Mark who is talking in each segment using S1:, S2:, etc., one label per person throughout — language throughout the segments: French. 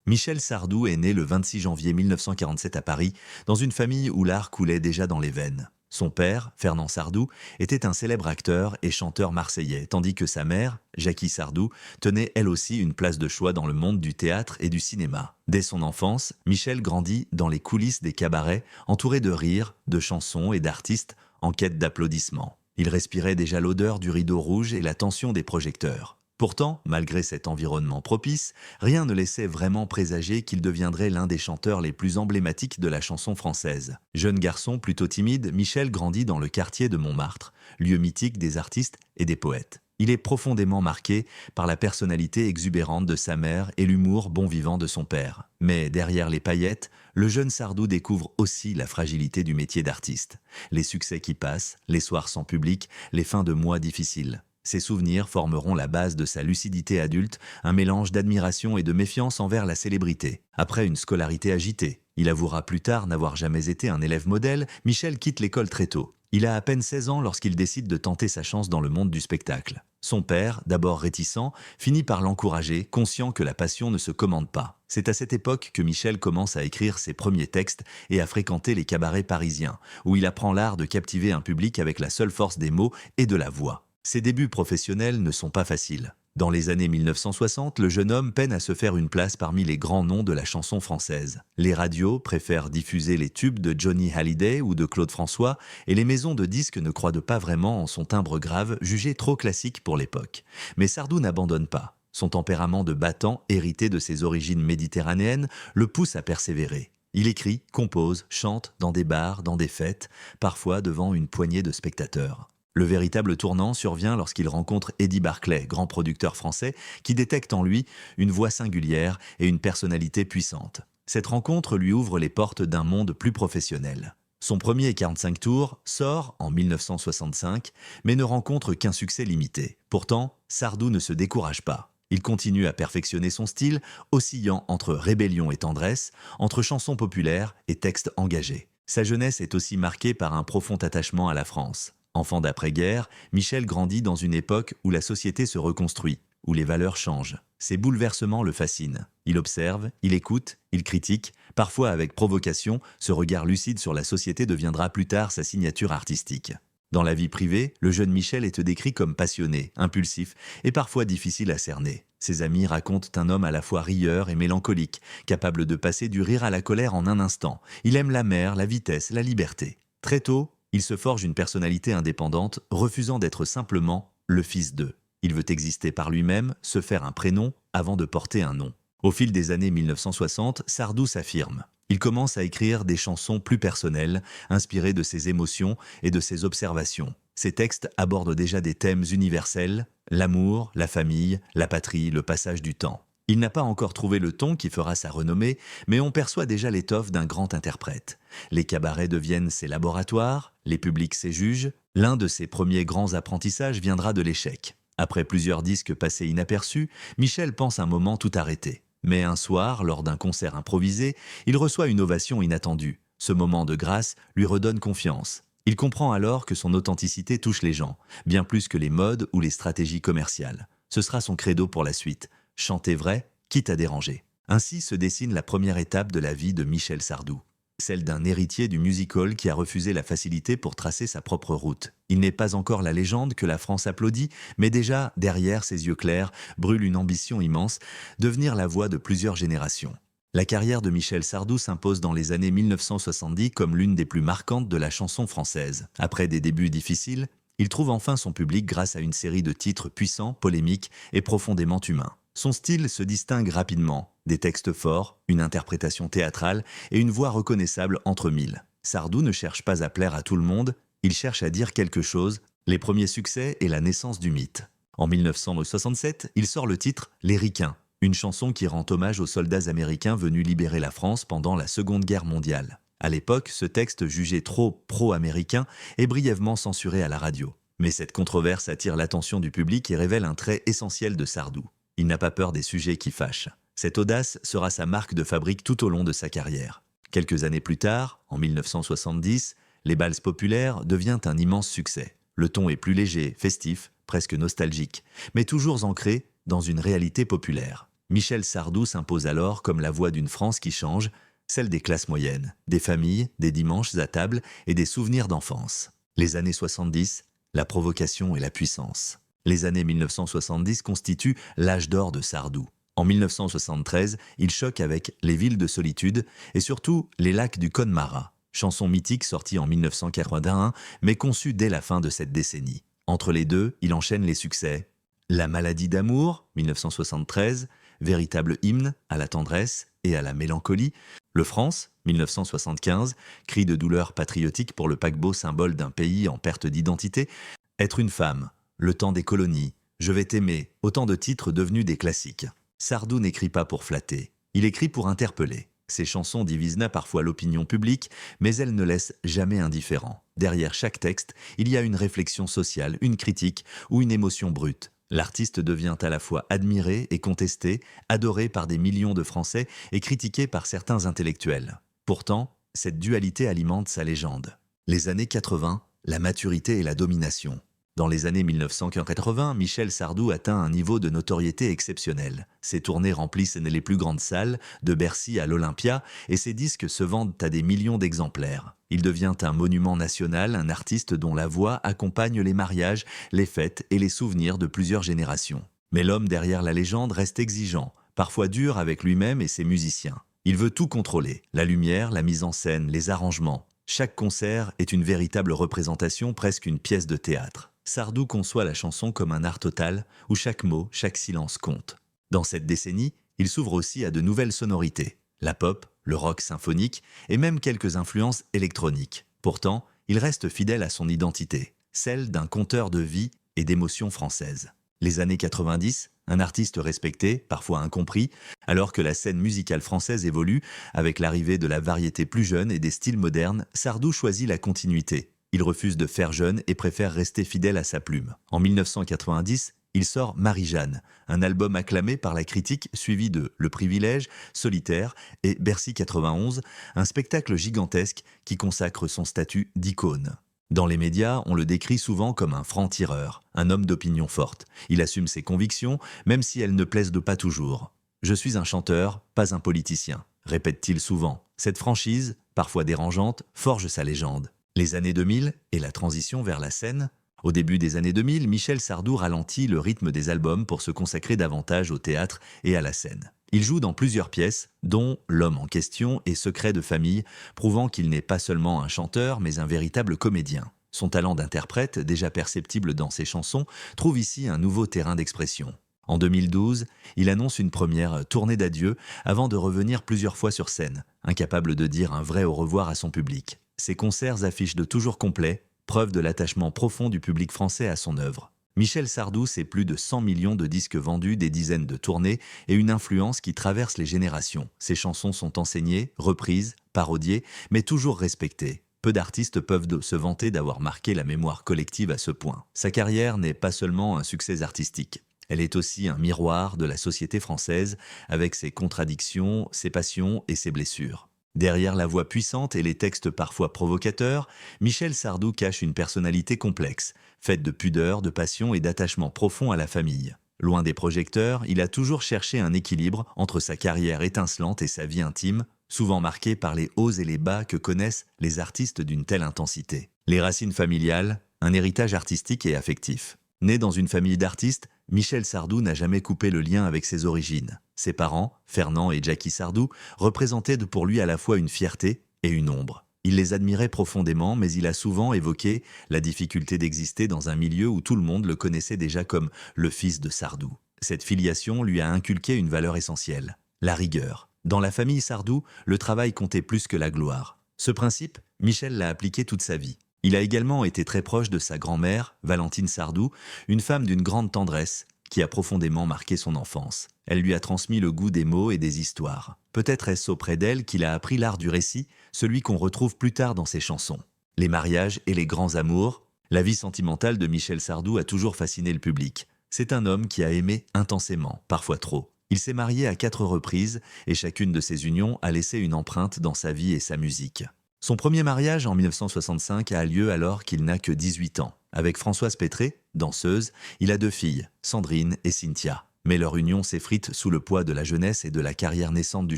S1: Michel Sardou est né le 26 janvier 1947 à Paris, dans une famille où l'art coulait déjà dans les veines. Son père, Fernand Sardou, était un célèbre acteur et chanteur marseillais, tandis que sa mère, Jackie Sardou, tenait elle aussi une place de choix dans le monde du théâtre et du cinéma. Dès son enfance, Michel grandit dans les coulisses des cabarets, entouré de rires, de chansons et d'artistes en quête d'applaudissements. Il respirait déjà l'odeur du rideau rouge et la tension des projecteurs. Pourtant, malgré cet environnement propice, rien ne laissait vraiment présager qu'il deviendrait l'un des chanteurs les plus emblématiques de la chanson française. Jeune garçon plutôt timide, Michel grandit dans le quartier de Montmartre, lieu mythique des artistes et des poètes. Il est profondément marqué par la personnalité exubérante de sa mère et l'humour bon vivant de son père. Mais derrière les paillettes, le jeune Sardou découvre aussi la fragilité du métier d'artiste. Les succès qui passent, les soirs sans public, les fins de mois difficiles. Ces souvenirs formeront la base de sa lucidité adulte, un mélange d'admiration et de méfiance envers la célébrité. Après une scolarité agitée, il avouera plus tard n'avoir jamais été un élève modèle, Michel quitte l'école très tôt. Il a à peine 16 ans lorsqu'il décide de tenter sa chance dans le monde du spectacle. Son père, d'abord réticent, finit par l'encourager, conscient que la passion ne se commande pas. C'est à cette époque que Michel commence à écrire ses premiers textes et à fréquenter les cabarets parisiens, où il apprend l'art de captiver un public avec la seule force des mots et de la voix. Ses débuts professionnels ne sont pas faciles. Dans les années 1960, le jeune homme peine à se faire une place parmi les grands noms de la chanson française. Les radios préfèrent diffuser les tubes de Johnny Hallyday ou de Claude François, et les maisons de disques ne croient pas vraiment en son timbre grave, jugé trop classique pour l'époque. Mais Sardou n'abandonne pas. Son tempérament de battant, hérité de ses origines méditerranéennes, le pousse à persévérer. Il écrit, compose, chante dans des bars, dans des fêtes, parfois devant une poignée de spectateurs. Le véritable tournant survient lorsqu'il rencontre Eddie Barclay, grand producteur français, qui détecte en lui une voix singulière et une personnalité puissante. Cette rencontre lui ouvre les portes d'un monde plus professionnel. Son premier 45 tours sort en 1965, mais ne rencontre qu'un succès limité. Pourtant, Sardou ne se décourage pas. Il continue à perfectionner son style, oscillant entre rébellion et tendresse, entre chansons populaires et textes engagés. Sa jeunesse est aussi marquée par un profond attachement à la France. Enfant d'après-guerre, Michel grandit dans une époque où la société se reconstruit, où les valeurs changent. Ces bouleversements le fascinent. Il observe, il écoute, il critique, parfois avec provocation, ce regard lucide sur la société deviendra plus tard sa signature artistique. Dans la vie privée, le jeune Michel est décrit comme passionné, impulsif et parfois difficile à cerner. Ses amis racontent un homme à la fois rieur et mélancolique, capable de passer du rire à la colère en un instant. Il aime la mer, la vitesse, la liberté. Très tôt, il se forge une personnalité indépendante, refusant d'être simplement le fils d'eux. Il veut exister par lui-même, se faire un prénom avant de porter un nom. Au fil des années 1960, Sardou s'affirme. Il commence à écrire des chansons plus personnelles, inspirées de ses émotions et de ses observations. Ses textes abordent déjà des thèmes universels, l'amour, la famille, la patrie, le passage du temps. Il n'a pas encore trouvé le ton qui fera sa renommée, mais on perçoit déjà l'étoffe d'un grand interprète. Les cabarets deviennent ses laboratoires, les publics ses juges. L'un de ses premiers grands apprentissages viendra de l'échec. Après plusieurs disques passés inaperçus, Michel pense un moment tout arrêter. Mais un soir, lors d'un concert improvisé, il reçoit une ovation inattendue. Ce moment de grâce lui redonne confiance. Il comprend alors que son authenticité touche les gens, bien plus que les modes ou les stratégies commerciales. Ce sera son credo pour la suite. Chanter vrai, quitte à déranger. Ainsi se dessine la première étape de la vie de Michel Sardou. Celle d'un héritier du music-hall qui a refusé la facilité pour tracer sa propre route. Il n'est pas encore la légende que la France applaudit, mais déjà, derrière ses yeux clairs, brûle une ambition immense, devenir la voix de plusieurs générations. La carrière de Michel Sardou s'impose dans les années 1970 comme l'une des plus marquantes de la chanson française. Après des débuts difficiles, il trouve enfin son public grâce à une série de titres puissants, polémiques et profondément humains. Son style se distingue rapidement, des textes forts, une interprétation théâtrale et une voix reconnaissable entre mille. Sardou ne cherche pas à plaire à tout le monde, il cherche à dire quelque chose, les premiers succès et la naissance du mythe. En 1967, il sort le titre « Les Ricains », une chanson qui rend hommage aux soldats américains venus libérer la France pendant la Seconde Guerre mondiale. À l'époque, ce texte jugé trop pro-américain est brièvement censuré à la radio. Mais cette controverse attire l'attention du public et révèle un trait essentiel de Sardou. Il n'a pas peur des sujets qui fâchent. Cette audace sera sa marque de fabrique tout au long de sa carrière. Quelques années plus tard, en 1970, Les Balles populaires devient un immense succès. Le ton est plus léger, festif, presque nostalgique, mais toujours ancré dans une réalité populaire. Michel Sardou s'impose alors comme la voix d'une France qui change, celle des classes moyennes, des familles, des dimanches à table et des souvenirs d'enfance. Les années 70, la provocation et la puissance. Les années 1970 constituent l'âge d'or de Sardou. En 1973, il choque avec Les villes de solitude et surtout Les lacs du Connemara, chanson mythique sortie en 1981 mais conçue dès la fin de cette décennie. Entre les deux, il enchaîne les succès. La maladie d'amour, 1973, véritable hymne à la tendresse et à la mélancolie. Le France, 1975, cri de douleur patriotique pour le paquebot symbole d'un pays en perte d'identité. Être une femme, Le temps des colonies, Je vais t'aimer, autant de titres devenus des classiques. Sardou n'écrit pas pour flatter, il écrit pour interpeller. Ses chansons divisent parfois l'opinion publique, mais elles ne laissent jamais indifférent. Derrière chaque texte, il y a une réflexion sociale, une critique ou une émotion brute. L'artiste devient à la fois admiré et contesté, adoré par des millions de Français et critiqué par certains intellectuels. Pourtant, cette dualité alimente sa légende. Les années 80, la maturité et la domination. Dans les années 1980, Michel Sardou atteint un niveau de notoriété exceptionnel. Ses tournées remplissent les plus grandes salles, de Bercy à l'Olympia, et ses disques se vendent à des millions d'exemplaires. Il devient un monument national, un artiste dont la voix accompagne les mariages, les fêtes et les souvenirs de plusieurs générations. Mais l'homme derrière la légende reste exigeant, parfois dur avec lui-même et ses musiciens. Il veut tout contrôler, la lumière, la mise en scène, les arrangements. Chaque concert est une véritable représentation, presque une pièce de théâtre. Sardou conçoit la chanson comme un art total où chaque mot, chaque silence compte. Dans cette décennie, il s'ouvre aussi à de nouvelles sonorités, la pop, le rock symphonique et même quelques influences électroniques. Pourtant, il reste fidèle à son identité, celle d'un conteur de vie et d'émotions françaises. Les années 90, un artiste respecté, parfois incompris, alors que la scène musicale française évolue, avec l'arrivée de la variété plus jeune et des styles modernes, Sardou choisit la continuité. Il refuse de faire jeune et préfère rester fidèle à sa plume. En 1990, il sort Marie-Jeanne, un album acclamé par la critique suivi de Le Privilège, Solitaire et Bercy 91, un spectacle gigantesque qui consacre son statut d'icône. Dans les médias, on le décrit souvent comme un franc-tireur, un homme d'opinion forte. Il assume ses convictions, même si elles ne plaisent pas toujours. « Je suis un chanteur, pas un politicien », répète-t-il souvent. Cette franchise, parfois dérangeante, forge sa légende. Les années 2000 et la transition vers la scène. Au début des années 2000, Michel Sardou ralentit le rythme des albums pour se consacrer davantage au théâtre et à la scène. Il joue dans plusieurs pièces, dont L'homme en question et Secret de famille, prouvant qu'il n'est pas seulement un chanteur, mais un véritable comédien. Son talent d'interprète, déjà perceptible dans ses chansons, trouve ici un nouveau terrain d'expression. En 2012, il annonce une première tournée d'adieu avant de revenir plusieurs fois sur scène, incapable de dire un vrai au revoir à son public. Ses concerts affichent de toujours complets, preuve de l'attachement profond du public français à son œuvre. Michel Sardou, c'est plus de 100 millions de disques vendus, des dizaines de tournées et une influence qui traverse les générations. Ses chansons sont enseignées, reprises, parodiées, mais toujours respectées. Peu d'artistes peuvent se vanter d'avoir marqué la mémoire collective à ce point. Sa carrière n'est pas seulement un succès artistique. Elle est aussi un miroir de la société française, avec ses contradictions, ses passions et ses blessures. Derrière la voix puissante et les textes parfois provocateurs, Michel Sardou cache une personnalité complexe, faite de pudeur, de passion et d'attachement profond à la famille. Loin des projecteurs, il a toujours cherché un équilibre entre sa carrière étincelante et sa vie intime, souvent marquée par les hauts et les bas que connaissent les artistes d'une telle intensité. Les racines familiales, un héritage artistique et affectif. Né dans une famille d'artistes, Michel Sardou n'a jamais coupé le lien avec ses origines. Ses parents, Fernand et Jackie Sardou, représentaient pour lui à la fois une fierté et une ombre. Il les admirait profondément, mais il a souvent évoqué la difficulté d'exister dans un milieu où tout le monde le connaissait déjà comme le fils de Sardou. Cette filiation lui a inculqué une valeur essentielle, la rigueur. Dans la famille Sardou, le travail comptait plus que la gloire. Ce principe, Michel l'a appliqué toute sa vie. Il a également été très proche de sa grand-mère, Valentine Sardou, une femme d'une grande tendresse, qui a profondément marqué son enfance. Elle lui a transmis le goût des mots et des histoires. Peut-être est-ce auprès d'elle qu'il a appris l'art du récit, celui qu'on retrouve plus tard dans ses chansons. Les mariages et les grands amours, la vie sentimentale de Michel Sardou a toujours fasciné le public. C'est un homme qui a aimé intensément, parfois trop. Il s'est marié à 4 reprises et chacune de ces unions a laissé une empreinte dans sa vie et sa musique. Son premier mariage en 1965 a lieu alors qu'il n'a que 18 ans. Avec Françoise Pétré, danseuse, il a 2 filles, Sandrine et Cynthia. Mais leur union s'effrite sous le poids de la jeunesse et de la carrière naissante du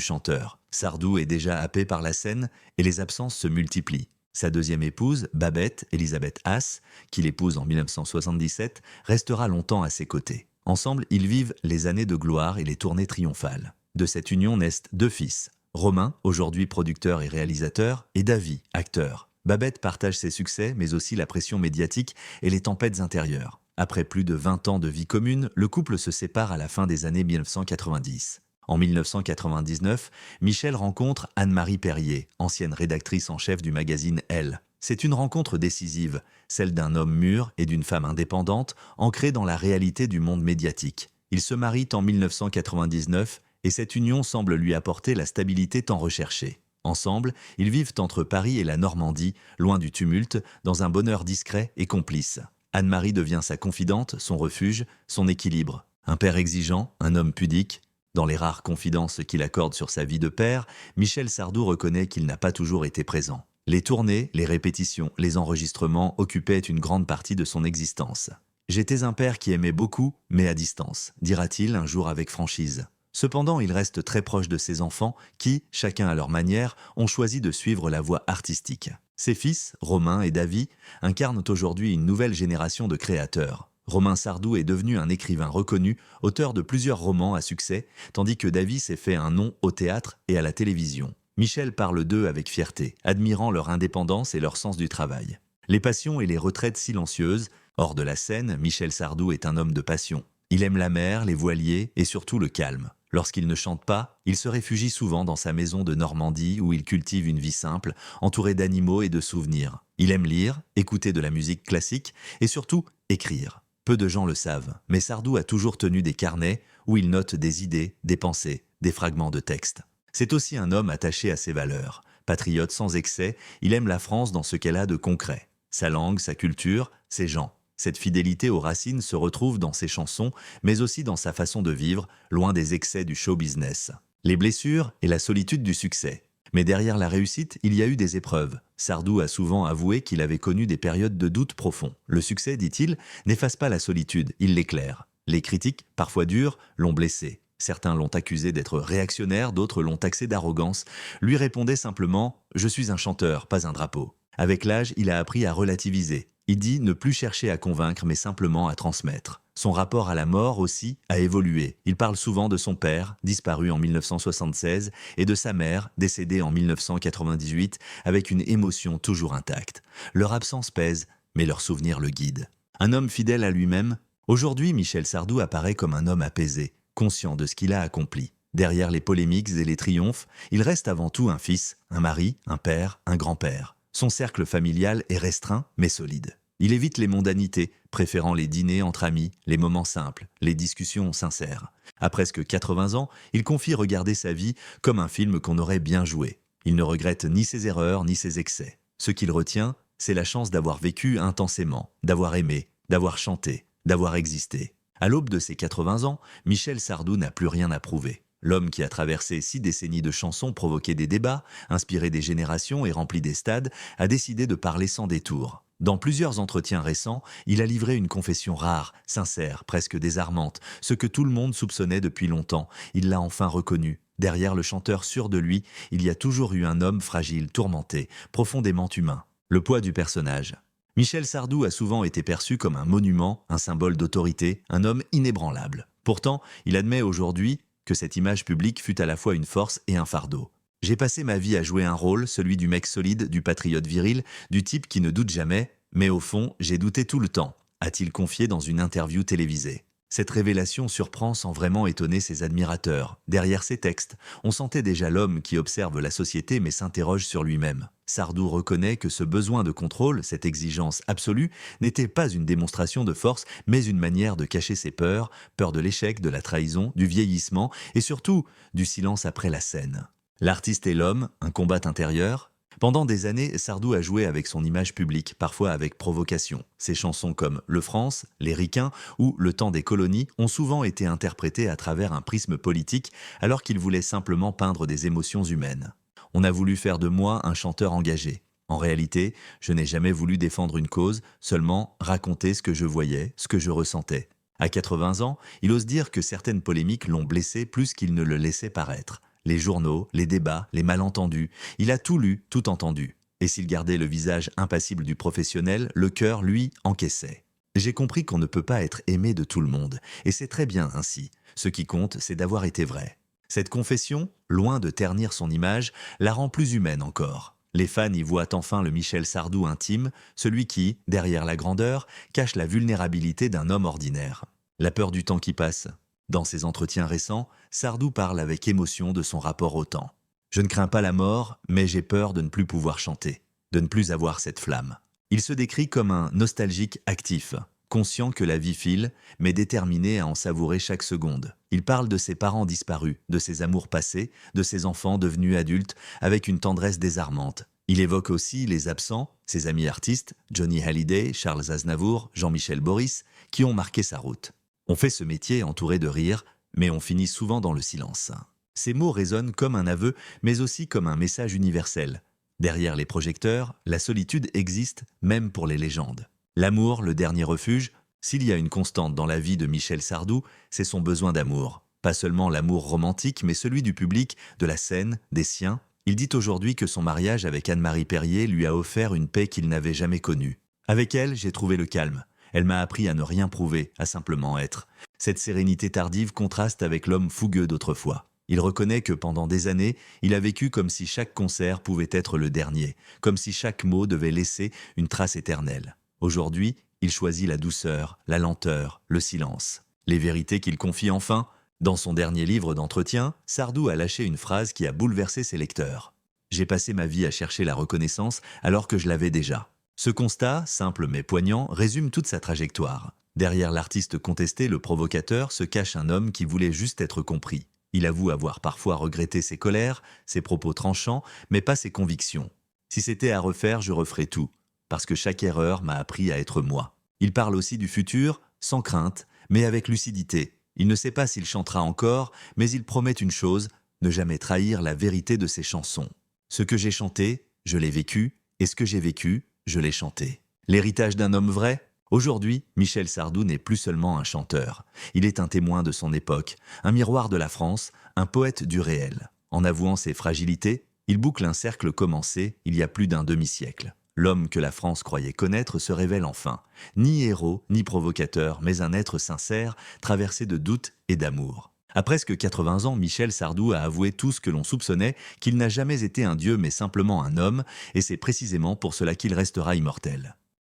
S1: chanteur. Sardou est déjà happé par la scène et les absences se multiplient. Sa deuxième épouse, Babette Elisabeth Haas, qu'il épouse en 1977, restera longtemps à ses côtés. Ensemble, ils vivent les années de gloire et les tournées triomphales. De cette union naissent 2 fils. Romain, aujourd'hui producteur et réalisateur, et Davy, acteur. Babette partage ses succès, mais aussi la pression médiatique et les tempêtes intérieures. Après plus de 20 ans de vie commune, le couple se sépare à la fin des années 1990. En 1999, Michel rencontre Anne-Marie Perrier, ancienne rédactrice en chef du magazine Elle. C'est une rencontre décisive, celle d'un homme mûr et d'une femme indépendante, ancrée dans la réalité du monde médiatique. Ils se marient en 1999 et cette union semble lui apporter la stabilité tant recherchée. Ensemble, ils vivent entre Paris et la Normandie, loin du tumulte, dans un bonheur discret et complice. Anne-Marie devient sa confidente, son refuge, son équilibre. Un père exigeant, un homme pudique. Dans les rares confidences qu'il accorde sur sa vie de père, Michel Sardou reconnaît qu'il n'a pas toujours été présent. Les tournées, les répétitions, les enregistrements occupaient une grande partie de son existence. « J'étais un père qui aimait beaucoup, mais à distance », dira-t-il un jour avec franchise. Cependant, il reste très proche de ses enfants qui, chacun à leur manière, ont choisi de suivre la voie artistique. Ses fils, Romain et Davy, incarnent aujourd'hui une nouvelle génération de créateurs. Romain Sardou est devenu un écrivain reconnu, auteur de plusieurs romans à succès, tandis que Davy s'est fait un nom au théâtre et à la télévision. Michel parle d'eux avec fierté, admirant leur indépendance et leur sens du travail. Les passions et les retraites silencieuses. Hors de la scène, Michel Sardou est un homme de passion. Il aime la mer, les voiliers et surtout le calme. Lorsqu'il ne chante pas, il se réfugie souvent dans sa maison de Normandie où il cultive une vie simple, entourée d'animaux et de souvenirs. Il aime lire, écouter de la musique classique et surtout écrire. Peu de gens le savent, mais Sardou a toujours tenu des carnets où il note des idées, des pensées, des fragments de textes. C'est aussi un homme attaché à ses valeurs. Patriote sans excès, il aime la France dans ce qu'elle a de concret. Sa langue, sa culture, ses gens. Cette fidélité aux racines se retrouve dans ses chansons, mais aussi dans sa façon de vivre, loin des excès du show business. Les blessures et la solitude du succès. Mais derrière la réussite, il y a eu des épreuves. Sardou a souvent avoué qu'il avait connu des périodes de doute profond. Le succès, dit-il, n'efface pas la solitude, il l'éclaire. Les critiques, parfois dures, l'ont blessé. Certains l'ont accusé d'être réactionnaire, d'autres l'ont taxé d'arrogance. Lui répondait simplement « Je suis un chanteur, pas un drapeau ». Avec l'âge, il a appris à relativiser. Il dit ne plus chercher à convaincre, mais simplement à transmettre. Son rapport à la mort aussi a évolué. Il parle souvent de son père, disparu en 1976, et de sa mère, décédée en 1998, avec une émotion toujours intacte. Leur absence pèse, mais leur souvenir le guide. Un homme fidèle à lui-même. Aujourd'hui, Michel Sardou apparaît comme un homme apaisé, conscient de ce qu'il a accompli. Derrière les polémiques et les triomphes, il reste avant tout un fils, un mari, un père, un grand-père. Son cercle familial est restreint, mais solide. Il évite les mondanités, préférant les dîners entre amis, les moments simples, les discussions sincères. À presque 80 ans, il confie regarder sa vie comme un film qu'on aurait bien joué. Il ne regrette ni ses erreurs, ni ses excès. Ce qu'il retient, c'est la chance d'avoir vécu intensément, d'avoir aimé, d'avoir chanté, d'avoir existé. À l'aube de ses 80 ans, Michel Sardou n'a plus rien à prouver. L'homme qui a traversé 6 décennies de chansons, provoqué des débats, inspiré des générations et rempli des stades, a décidé de parler sans détour. Dans plusieurs entretiens récents, il a livré une confession rare, sincère, presque désarmante, ce que tout le monde soupçonnait depuis longtemps. Il l'a enfin reconnu. Derrière le chanteur sûr de lui, il y a toujours eu un homme fragile, tourmenté, profondément humain. Le poids du personnage. Michel Sardou a souvent été perçu comme un monument, un symbole d'autorité, un homme inébranlable. Pourtant, il admet aujourd'hui que cette image publique fut à la fois une force et un fardeau. « J'ai passé ma vie à jouer un rôle, celui du mec solide, du patriote viril, du type qui ne doute jamais, mais au fond, j'ai douté tout le temps », a-t-il confié dans une interview télévisée. Cette révélation surprend sans vraiment étonner ses admirateurs. Derrière ses textes, on sentait déjà l'homme qui observe la société mais s'interroge sur lui-même. Sardou reconnaît que ce besoin de contrôle, cette exigence absolue, n'était pas une démonstration de force, mais une manière de cacher ses peurs, peur de l'échec, de la trahison, du vieillissement et surtout du silence après la scène. L'artiste et l'homme, un combat intérieur. Pendant des années, Sardou a joué avec son image publique, parfois avec provocation. Ses chansons comme Le France, Les Ricains ou Le Temps des colonies ont souvent été interprétées à travers un prisme politique alors qu'il voulait simplement peindre des émotions humaines. On a voulu faire de moi un chanteur engagé. En réalité, je n'ai jamais voulu défendre une cause, seulement raconter ce que je voyais, ce que je ressentais. À 80 ans, il ose dire que certaines polémiques l'ont blessé plus qu'il ne le laissait paraître. Les journaux, les débats, les malentendus, il a tout lu, tout entendu. Et s'il gardait le visage impassible du professionnel, le cœur, lui, encaissait. J'ai compris qu'on ne peut pas être aimé de tout le monde, et c'est très bien ainsi. Ce qui compte, c'est d'avoir été vrai. Cette confession, loin de ternir son image, la rend plus humaine encore. Les fans y voient enfin le Michel Sardou intime, celui qui, derrière la grandeur, cache la vulnérabilité d'un homme ordinaire. La peur du temps qui passe. Dans ses entretiens récents, Sardou parle avec émotion de son rapport au temps. Je ne crains pas la mort, mais j'ai peur de ne plus pouvoir chanter, de ne plus avoir cette flamme. Il se décrit comme un nostalgique actif, conscient que la vie file, mais déterminé à en savourer chaque seconde. Il parle de ses parents disparus, de ses amours passés, de ses enfants devenus adultes, avec une tendresse désarmante. Il évoque aussi les absents, ses amis artistes, Johnny Hallyday, Charles Aznavour, Jean-Michel Boris, qui ont marqué sa route. On fait ce métier entouré de rires, mais on finit souvent dans le silence. Ces mots résonnent comme un aveu, mais aussi comme un message universel. Derrière les projecteurs, la solitude existe même pour les légendes. L'amour, le dernier refuge, s'il y a une constante dans la vie de Michel Sardou, c'est son besoin d'amour. Pas seulement l'amour romantique, mais celui du public, de la scène, des siens. Il dit aujourd'hui que son mariage avec Anne-Marie Perrier lui a offert une paix qu'il n'avait jamais connue. Avec elle, j'ai trouvé le calme. Elle m'a appris à ne rien prouver, à simplement être. Cette sérénité tardive contraste avec l'homme fougueux d'autrefois. Il reconnaît que pendant des années, il a vécu comme si chaque concert pouvait être le dernier, comme si chaque mot devait laisser une trace éternelle. Aujourd'hui, il choisit la douceur, la lenteur, le silence. Les vérités qu'il confie enfin. Dans son dernier livre d'entretien, Sardou a lâché une phrase qui a bouleversé ses lecteurs. « J'ai passé ma vie à chercher la reconnaissance alors que je l'avais déjà. » Ce constat, simple mais poignant, résume toute sa trajectoire. Derrière l'artiste contesté, le provocateur, se cache un homme qui voulait juste être compris. Il avoue avoir parfois regretté ses colères, ses propos tranchants, mais pas ses convictions. « Si c'était à refaire, je referais tout, parce que chaque erreur m'a appris à être moi. » Il parle aussi du futur, sans crainte, mais avec lucidité. Il ne sait pas s'il chantera encore, mais il promet une chose, ne jamais trahir la vérité de ses chansons. Ce que j'ai chanté, je l'ai vécu, et ce que j'ai vécu, je l'ai chanté. L'héritage d'un homme vrai? Aujourd'hui, Michel Sardou n'est plus seulement un chanteur. Il est un témoin de son époque, un miroir de la France, un poète du réel. En avouant ses fragilités, il boucle un cercle commencé il y a plus d'un demi-siècle. L'homme que la France croyait connaître se révèle enfin. Ni héros, ni provocateur, mais un être sincère, traversé de doutes et d'amour. À presque 80 ans, Michel Sardou a avoué tout ce que l'on soupçonnait, qu'il n'a jamais été un dieu mais simplement un homme, et c'est précisément pour cela qu'il restera immortel.